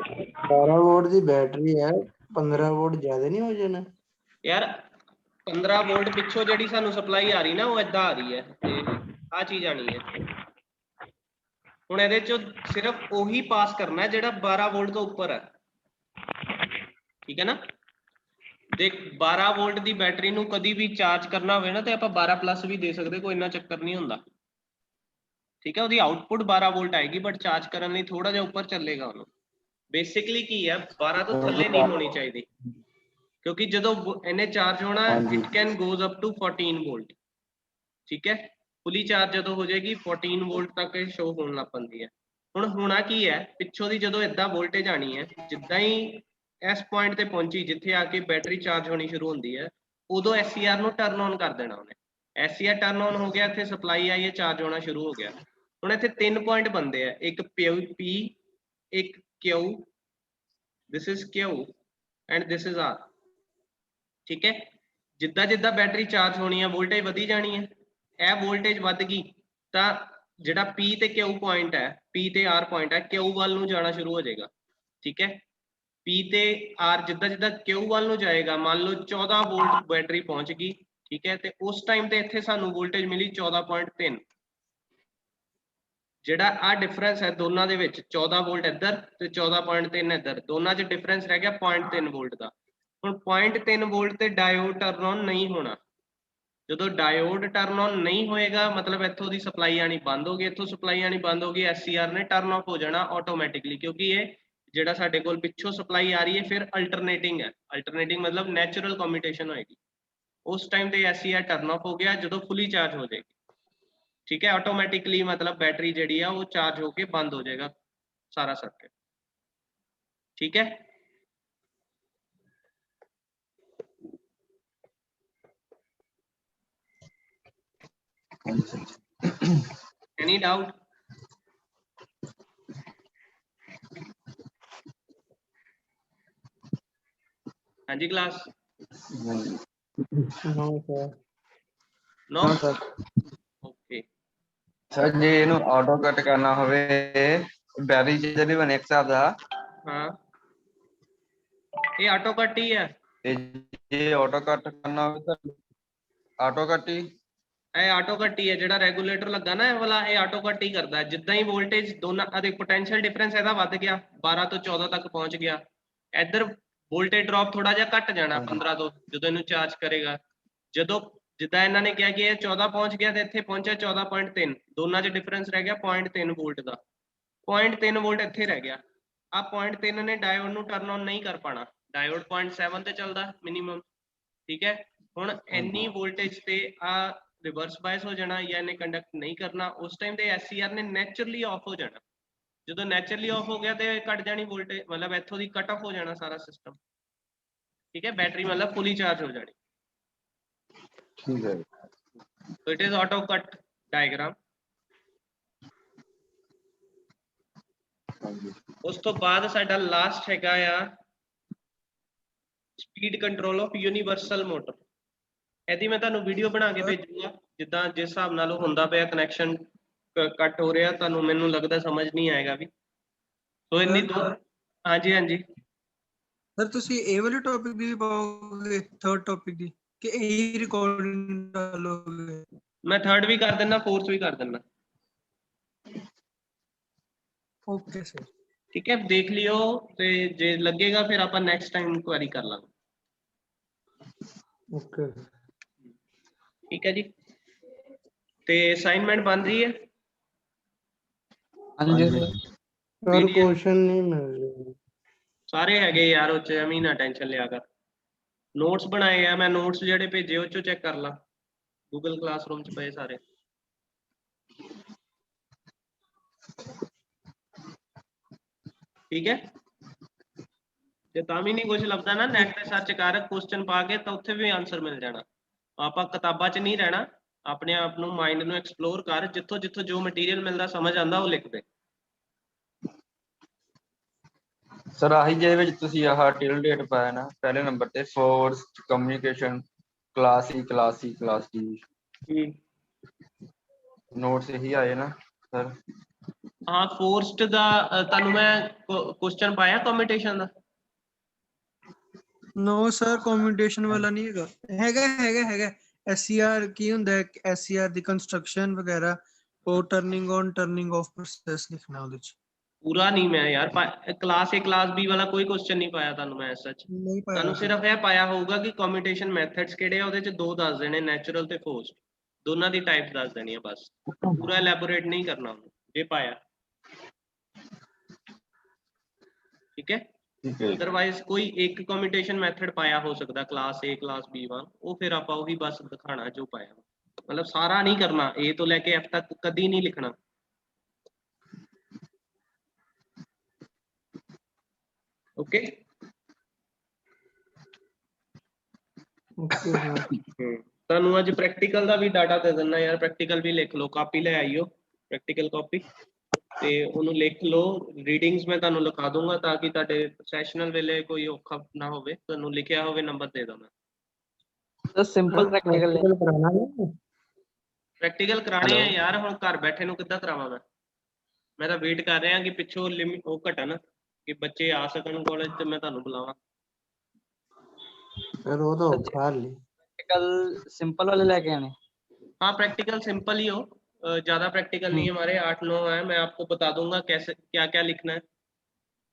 12 वोल्ट की बैटरी है, 15 वोल्ट ज्यादा नहीं हो जाना यार? 15 वोल्ट पिछों ਜਿਹੜੀ ਸਾਨੂੰ ਸਪਲਾਈ ਆ ਰਹੀ ਨਾ ਉਹ ਇਦਾਂ ਆ ਰਹੀ ਹੈ, ਤੇ ਆ ਚੀਜ਼ ਆਣੀ ਹੈ। ਹੁਣ ਇਹਦੇ ਚੋਂ ਸਿਰਫ ਉਹੀ ਪਾਸ ਕਰਨਾ ਹੈ ਜਿਹੜਾ 12 ਵੋਲਟ ਤੋਂ ਉੱਪਰ ਹੈ, ਠੀਕ ਹੈ ਨਾ। ਦੇਖ 12 ਵੋਲਟ ਦੀ ਬੈਟਰੀ ਨੂੰ ਕਦੀ ਵੀ ਚਾਰਜ ਕਰਨਾ ਹੋਵੇ ਨਾ ਤੇ ਆਪਾਂ 12 ਪਲੱਸ ਵੀ ਦੇ ਸਕਦੇ, ਕੋਈ ਇੰਨਾ ਚੱਕਰ ਨਹੀਂ ਹੁੰਦਾ, ਠੀਕ ਹੈ। ਉਹਦੀ ਆਊਟਪੁੱਟ 12 ਵੋਲਟ ਆਏਗੀ ਬਟ ਚਾਰਜ ਕਰਨ ਲਈ ਥੋੜਾ ਜਿਹਾ ਉੱਪਰ ਚੱਲੇਗਾ ਉਹਨੂੰ। ਬੇਸਿਕਲੀ ਕੀ ਹੈ, 12 ਤੋਂ ਥੱਲੇ ਨਹੀਂ ਹੋਣੀ ਚਾਹੀਦੀ, ਕਿਉਂਕਿ ਜਦੋਂ ਇਹਨੇ ਚਾਰਜ ਹੋਣਾ it can goes up to 14 volt, ਠੀਕ ਹੈ। ਫੁੱਲੀ ਚਾਰਜ ਜਦੋਂ ਹੋ ਜਾਏਗੀ 14 ਵੋਲਟ ਤੱਕ ਇਹ ਸ਼ੋ ਹੋਣ ਲੱਗ ਪੈਂਦੀ ਹੈ। ਹੁਣ ਹੋਣਾ ਕੀ ਹੈ, ਪਿੱਛੋਂ ਦੀ ਜਦੋਂ ਏਦਾਂ ਵੋਲਟੇਜ ਆਣੀ ਹੈ, ਜਿੱਦਾਂ ਹੀ ਇਸ ਪੁਆਇੰਟ ਤੇ ਪਹੁੰਚੀ ਜਿੱਥੇ ਆ ਕੇ ਬੈਟਰੀ ਚਾਰਜ ਹੋਣੀ ਸ਼ੁਰੂ ਹੁੰਦੀ ਹੈ, ਉਦੋਂ SCR ਨੂੰ ਟਰਨ ਔਨ ਕਰ ਦੇਣਾ ਉਹਨੇ। SCR ਟਰਨ ਔਨ ਹੋ ਗਿਆ, ਇੱਥੇ ਸਪਲਾਈ ਆਈ ਹੈ, ਚਾਰਜ ਹੋਣਾ ਸ਼ੁਰੂ ਹੋ ਗਿਆ। ਹੁਣ ਇੱਥੇ 3 ਪੁਆਇੰਟ ਬਣਦੇ ਆ, ਇੱਕ P, ਇੱਕ Q, this is Q and this is R, ਠੀਕ ਹੈ। ਜਿੱਦਾਂ ਜਿੱਦਾਂ ਬੈਟਰੀ ਚਾਰਜ ਹੋਣੀ ਹੈ ਵੋਲਟੇਜ ਵਧੀ ਜਾਣੀ ਹੈ। ਇਹ ਵੋਲਟੇਜ ਵੱਧ ਗਈ ਤਾਂ ਜਿਹੜਾ P ਤੇ Q ਪੁਆਇੰਟ ਹੈ, P ਤੇ R ਪੁਆਇੰਟ ਹੈ, Q ਵੱਲ ਨੂੰ ਜਾਣਾ ਸ਼ੁਰੂ ਹੋ ਜਾਏਗਾ, ਠੀਕ ਹੈ। P ਤੇ R ਜਿੱਦਾਂ ਜਿੱਦਾਂ Q ਵੱਲ ਨੂੰ ਜਾਏਗਾ, ਮੰਨ ਲਓ 14 ਵੋਲਟ ਬੈਟਰੀ ਪਹੁੰਚ ਗਈ, ਠੀਕ ਹੈ, ਤੇ ਉਸ ਟਾਈਮ ਤੇ ਇੱਥੇ ਸਾਨੂੰ ਵੋਲਟੇਜ ਮਿਲੀ 14.3। ਜਿਹੜਾ ਆ ਡਿਫਰੈਂਸ ਹੈ ਦੋਨਾਂ ਦੇ ਵਿੱਚ, 14 ਵੋਲਟ ਇੱਧਰ ਤੇ 14.3 ਇੱਧਰ, ਦੋਨਾਂ 'ਚ ਡਿਫਰੈਂਸ ਰਹਿ ਗਿਆ 0.3 ਵੋਲਟ ਦਾ। ਹੁਣ 0.3 ਵੋਲਟ ਤੇ ਡਾਇਓਡ ਟਰਨ ਔਨ ਨਹੀਂ ਹੋਣਾ। ਜਦੋਂ ਡਾਇਓਡ ਟਰਨ ਔਨ ਨਹੀਂ ਹੋਏਗਾ ਮਤਲਬ ਇੱਥੋਂ ਦੀ ਸਪਲਾਈ ਆਣੀ ਬੰਦ ਹੋ ਗਈ, ਇੱਥੋਂ ਸਪਲਾਈ ਆਣੀ ਬੰਦ ਹੋ ਗਈ, SCR ਨੇ ਟਰਨ ਆਫ ਹੋ ਜਾਣਾ ਆਟੋਮੈਟਿਕਲੀ, ਕਿਉਂਕਿ ਇਹ ਜਿਹੜਾ ਸਾਡੇ ਕੋਲ ਪਿੱਛੋਂ ਸਪਲਾਈ ਆ ਰਹੀ ਹੈ ਫਿਰ ਅਲਟਰਨੇਟਿੰਗ ਹੈ। ਅਲਟਰਨੇਟਿੰਗ ਮਤਲਬ ਨੈਚੁਰਲ ਕਮਿਊਟੇਸ਼ਨ ਹੋਏਗੀ। ਉਸ ਟਾਈਮ ਤੇ SCR ਟਰਨ ਆਫ ਹੋ ਗਿਆ ਜਦੋਂ ਫੁੱਲੀ ਚਾਰਜ ਹੋ ਜਾਏਗੀ। ਠੀਕ ਹੈ, ਆਟੋਮੈਟਿਕਲੀ ਮਤਲਬ ਬੈਟਰੀ ਜਿਹੜੀ ਆ ਉਹ ਚਾਰਜ ਹੋ ਕੇ ਬੰਦ ਹੋ ਜਾਏਗਾ ਸਾਰਾ ਸਰਕਟ। ਠੀਕ ਹੈ, any doubt? ਹਾਂਜੀ क्लास नो सर नो हाँ सर। ओके। ਸਰ ਜੇ ਇਹਨੂੰ ਆਟੋ ਕੱਟ ਕਰਨਾ ਹੋਵੇ ਬੈਟਰੀ ਚਾਰਜਰ ਵੀ ਬਣੇ ਇੱਕ ਹਿਸਾਬ ਦਾ, हाँ ये ऑटो कट ही है। ਤੇ ਜੇ ਆਟੋ ਕੱਟ ਕਰਨਾ ਹੋਵੇ ਤਾਂ ਆਟੋ ਕੱਟ ਹੀ। ਇਹ ਆਟੋ ਕੱਟ ਹੀ ਹੈ, ਜਿਹੜਾ ਰੈਗੂਲੇਟਰ ਲੱਗਾ ਨਾ ਇਹ ਵਾਲਾ, ਇਹ ਆਟੋ ਕੱਟ ਹੀ ਕਰਦਾ ਹੈ। ਜਿੱਦਾਂ ਹੀ ਵੋਲਟੇਜ ਦੋਨਾਂ ਦੇ ਪੋਟੈਂਸ਼ੀਅਲ ਡਿਫਰੈਂਸ ਇਹਦਾ ਵੱਧ ਗਿਆ 12 ਤੋਂ 14 ਤੱਕ ਪਹੁੰਚ ਗਿਆ, ਇੱਧਰ ਵੋਲਟੇਜ ਡ੍ਰੌਪ ਥੋੜਾ ਜਿਹਾ ਘਟ ਜਾਣਾ 15 ਤੋਂ ਜਦੋਂ ਇਹਨੂੰ ਚਾਰਜ ਕਰੇਗਾ। ਜਦੋਂ ਜਿੱਦਾਂ ਇਹਨਾਂ ਨੇ ਕਿਹਾ ਕਿ ਇਹ 14 ਪਹੁੰਚ ਗਿਆ ਤੇ ਇੱਥੇ ਪਹੁੰਚਿਆ 14.3, ਦੋਨਾਂ 'ਚ ਡਿਫਰੈਂਸ ਰਹਿ ਗਿਆ 0.3 ਵੋਲਟ ਦਾ। 0.3 ਵੋਲਟ ਇੱਥੇ ਰਹਿ ਗਿਆ। ਆ 0.3 ਨੇ ਡਾਇਓਡ ਨੂੰ ਟਰਨ ਔਨ ਨਹੀਂ ਕਰ ਪਾਣਾ। ਡਾਇਓਡ 0.7 ਤੇ ਚੱਲਦਾ ਮਿਨੀਮਮ। ਠੀਕ ਹੈ, ਹੁਣ ਇੰਨੀ ਵੋਲਟੇਜ ਤੇ ਆ ਰਿਵਰਸ ਬਾਇਸ ਹੋ ਜਾਣਾ ਜਾਂ ਇਹਨੇ ਕੰਡਕਟ ਨਹੀਂ ਕਰਨਾ। ਉਸ ਟਾਈਮ ਤੇ SCR ਨੇ ਨੈਚੁਰਲੀ ਆਫ ਹੋ ਜਾਣਾ। ਜਦੋਂ ਨੈਚੁਰਲੀ ਆਫ ਹੋ ਗਿਆ ਤੇ ਘਟ ਜਾਣੀ ਵੋਲਟੇਜ, ਮਤਲਬ ਇੱਥੋਂ ਦੀ ਕੱਟ ਆਫ ਹੋ ਜਾਣਾ ਸਾਰਾ ਸਿਸਟਮ। ਠੀਕ ਹੈ, ਬੈਟਰੀ ਮਤਲਬ ਫੁੱਲੀ ਚਾਰਜ ਹੋ ਜਾਣੀ। ਠੀਕ ਹੈ। So it is auto cut diagram। ਉਸ ਤੋਂ ਬਾਅਦ ਸਾਡਾ ਲਾਸਟ ਹੈਗਾ ਆ speed control of universal motor. ਇਹਦੀ ਮੈਂ ਤੁਹਾਨੂੰ ਵੀਡੀਓ ਬਣਾ ਕੇ ਭੇਜੂਗਾ, ਜਿੱਦਾਂ ਜਿਸ ਹਿਸਾਬ ਨਾਲ ਉਹ ਹੁੰਦਾ ਪਿਆ ਕਨੈਕਸ਼ਨ ਕੱਟ ਹੋ ਰਿਹਾ, ਤੁਹਾਨੂੰ ਮੈਨੂੰ ਲੱਗਦਾ ਸਮਝ ਨਹੀਂ ਆਏਗਾ ਵੀ। ਸੋ ਇੰਨੀ ਦੋ ਹਾਂਜੀ ਹਾਂਜੀ ਸਰ ਤੁਸੀਂ ਇਹ ਵਾਲੇ ਟੌਪਿਕ ਦੀ ਵੀ ਪਾਓਗੇ, ਥਰਡ ਟੌਪਿਕ ਦੀ, ਕਿ ਇਹ ਰਿਕਾਰਡਿੰਗ ਡਾਲੋਗੇ? ਮੈਂ ਥਰਡ ਵੀ ਕਰ ਦਿੰਦਾ, ਫੋਰਥ ਵੀ ਕਰ ਦਿੰਦਾ। Okay sir. ਠੀਕ ਹੈ, ਦੇਖ ਲਿਓ ਤੇ ਜੇ ਲੱਗੇਗਾ ਫਿਰ ਆਪਾਂ ਨੈਕਸਟ ਟਾਈਮ ਇਨਕੁਆਇਰੀ ਕਰ ਲਾਂਗੇ। ओके ਠੀਕ ਹੈ ਜੀ, ਤੇ ਅਸਾਈਨਮੈਂਟ ਬਣ ਰਹੀ ਹੈ। हाँ जी सर। सर क्वेश्चन नहीं मिल रहे। ਸਾਰੇ ਹੈਗੇ ਯਾਰ ਉਹ ਚ, ਐਵੇਂ ਨਾ ਟੈਨਸ਼ਨ ਲਿਆ ਕਰ। ਨੋਟਸ ਬਣਾਏ ਆ ਮੈਂ, ਨੋਟਸ ਜਿਹੜੇ ਭੇਜੇ ਉਹ ਚੋਂ ਚੈੱਕ ਕਰ ਲਾ, ਗੂਗਲ ਕਲਾਸਰੂਮ ਚ ਪਏ ਸਾਰੇ। ਠੀਕ ਹੈ, ਜੇ ਤਾਂ ਵੀ ਨਹੀਂ ਕੁਝ ਲੱਭਦਾ ਨਾ ਨੈਟ ਤੇ ਸਰਚ ਕਰ, ਕੁਐਸਚਨ ਪਾ ਕੇ ਤਾਂ ਉੱਥੇ ਵੀ ਆਨਸਰ ਮਿਲ ਜਾਣਾ। ਆਪਾਂ ਕਿਤਾਬਾਂ 'ਚ ਨਹੀਂ ਰਹਿਣਾ, ਆਪਣੇ ਆਪ ਨੂੰ ਮਾਈਂਡ ਨੂੰ ਐਕਸਪਲੋਰ ਕਰ, ਜਿੱਥੋਂ ਜਿੱਥੋਂ ਜੋ ਮਟੀਰੀਅਲ ਮਿਲਦਾ ਸਮਝ ਆਉਂਦਾ ਉਹ ਲਿਖ ਦੇ। ਸਰ ਆਹੀ ਜਿਹਦੇ ਵਿੱਚ ਤੁਸੀਂ ਆਹ ਟਿਲ ਡੇਟ ਪਾਇਆ ਨਾ ਪਹਿਲੇ ਨੰਬਰ ਤੇ, force communication class D notes ਇਹੀ ਆਏ ਨਾ ਸਰ? ਹਾਂ ਫੋਰਸਡ ਦਾ ਤੁਹਾਨੂੰ ਮੈਂ ਕੁਐਸਚਨ ਪਾਇਆ ਕਮਿਊਟੇਸ਼ਨ ਦਾ। ਨੋ ਸਰ, ਕਮਿਊਟੇਸ਼ਨ ਵਾਲਾ ਨਹੀਂ ਹੈਗਾ। ਹੈਗਾ SCR ਕੀ ਹੁੰਦਾ ਹੈ, SCR ਦੀ ਕੰਸਟਰਕਸ਼ਨ ਵਗੈਰਾ, ਉਹ turning on turning of process ਲਿਖਣਾ ਉਹਦੇ ਚ। ਪੂਰਾ ਨਹੀਂ ਮੈਂ ਯਾਰ ਕਲਾਸ A ਕਲਾਸ B ਵਾਲਾ ਕੋਈ ਕੁਐਸਚਨ ਨਹੀਂ ਪਾਇਆ ਤੁਹਾਨੂੰ ਮੈਂ ਸੱਚ। ਨਹੀਂ ਪਾਇਆ ਤੁਹਾਨੂੰ ਸਿਰਫ ਇਹ ਪਾਇਆ ਹੋਊਗਾ ਕਿ ਕਮਿਊਟੇਸ਼ਨ ਮੈਥਡਸ ਕਿਹੜੇ ਆ, ਉਹਦੇ ਚ ਦੋ ਦੱਸ ਦੇਣੇ, ਨੈਚੁਰਲ ਤੇ ਫੋਰਸਡ, ਦੋਨਾਂ ਦੀ ਟਾਈਪ ਦੱਸ ਦੇਣੀ ਆ ਬਸ, ਪੂਰਾ ਐਲੈਬੋਰੇਟ ਨਹੀਂ ਕਰਨਾ ਉਹਨੂੰ ਜੇ ਪਾਇਆ। ਠੀਕ ਹੈ, ਠੀਕ ਹੈ। ਅਦਰਵਾਈਜ਼ ਕੋਈ ਇੱਕ ਕਮਿਊਟੇਸ਼ਨ ਮੈਥਡ ਪਾਇਆ ਹੋ ਸਕਦਾ ਕਲਾਸ A ਕਲਾਸ B ਵਾਂਗ, ਉਹ ਫਿਰ ਆਪਾਂ ਉਹੀ ਬਸ ਦਿਖਾਣਾ ਜੋ ਪਾਇਆ, ਮਤਲਬ ਸਾਰਾ ਨਹੀਂ ਕਰਨਾ। A ਤੋਂ ਲੈ ਕੇ F ਤੱਕ ਕਦੀ ਨਹੀਂ ਲਿਖਣਾ। Okay okay sir. ਤੁਹਾਨੂੰ ਅੱਜ ਪ੍ਰੈਕਟੀਕਲ ਦਾ ਵੀ ਡਾਟਾ ਦੇ ਦਿੰਦਾ ਯਾਰ, ਪ੍ਰੈਕਟੀਕਲ ਵੀ ਲਿਖ ਲਓ, ਕਾਪੀ ਲੈ ਆਈਓ ਪ੍ਰੈਕਟੀਕਲ ਕਾਪੀ, ਤੇ ਉਹਨੂੰ ਲਿਖ ਲਓ। ਰੀਡਿੰਗਸ ਮੈਂ ਤੁਹਾਨੂੰ ਲਿਖਾ ਦੂੰਗਾ ਤਾਂ ਕਿ ਤੁਹਾਡੇ ਸੈਸ਼ਨਲ ਵੇਲੇ ਕੋਈ ਔਖਾ ਨਾ ਹੋਵੇ, ਤੁਹਾਨੂੰ ਲਿਖਿਆ ਹੋਵੇ ਨੰਬਰ ਦੇ ਦਾਂ ਮੈਂ। तो सिंपल प्रैक्टिकल है। कराना है। ਪ੍ਰੈਕਟੀਕਲ ਕਰਾਣੇ ਆ ਯਾਰ, ਹੁਣ ਘਰ ਬੈਠੇ ਨੂੰ ਕਿੱਦਾਂ ਕਰਾਵਾਂ ਮੈਂ ਤਾਂ ਵੇਟ ਕਰ ਰਿਹਾ ਕਿ ਪਿੱਛੋਂ ਲਿਮਿਟ ਉਹ ਘਟਣ, ਕਿ ਬੱਚੇ ਆ ਸਕਣ ਕਾਲਜ ਤੇ ਮੈਂ ਤੁਹਾਨੂੰ ਬੁਲਾਵਾਂ। सर वो तो खा ली। प्रैक्टिकल सिंपल वाले लेके आने। हाँ प्रैक्टिकल सिंपल ही हो, ज्यादा प्रैक्टिकल नहीं है हमारे, 8-9 है। मैं आपको बता दूंगा कैसे क्या क्या लिखना है,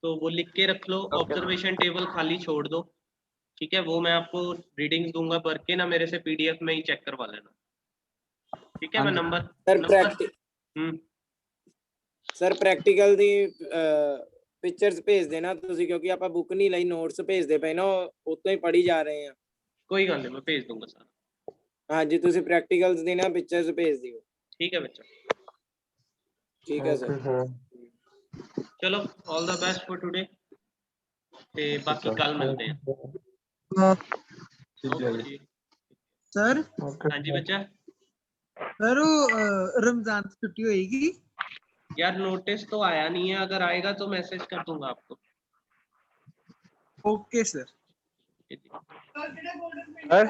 तो वो लिख के रख लो। ऑब्जर्वेशन टेबल खाली छोड़ दो, ठीक है, वो मैं आपको रीडिंग्स दूंगा भर के ना, मेरे से पीडीएफ में ही चेक करवा लेना। ठीक है, मैं हाँ जी। नंबर ਸਰ ਪ੍ਰੈਕਟੀਕਲ ਦੀ ਪਿਕਚਰਸ ਭੇਜ ਦੇਣਾ ਤੁਸੀਂ, ਕਿਉਂਕਿ ਆਪਾਂ ਬੁੱਕ ਨਹੀਂ ਲਈ, ਨੋਟਸ ਭੇਜਦੇ ਪਏ ਨਾ, ਉਤੋਂ ਹੀ ਪੜ੍ਹੀ ਜਾ ਰਹੇ ਆ। कोई गल नहीं, मैं भेज दूंगा सारा। ਹਾਂਜੀ ਤੁਸੀਂ ਪ੍ਰੈਕਟੀਕਲਸ ਦੀ ਨਾ ਪਿਕਚਰਸ ਭੇਜ ਦਿਓ। ठीक है बच्चा, ਠੀਕ ਹੈ Okay, ਸਰ। sir. चलो all the best for today, ते बाकी कल मिलते हैं। ठीक है ओके जी। जी। सर Okay, हाँ जी बच्चा। सर वो रमजान की छुट्टी होएगी? यार नोटिस तो आया नहीं है, अगर आएगा तो मैसेज कर दूंगा आपको। Okay sir. सर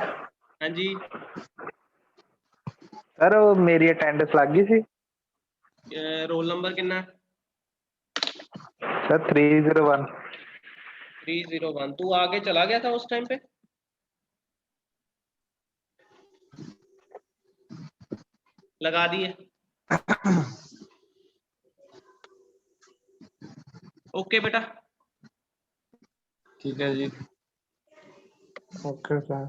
हाँ जी, सर वो मेरी अटेंडेंस लग गई थी रोल नंबर कितना? सर 301। 301। तू आगे चला गया था उस टाइम पे? लगा दिए। ओके बेटा। ठीक है जी। Okay sir.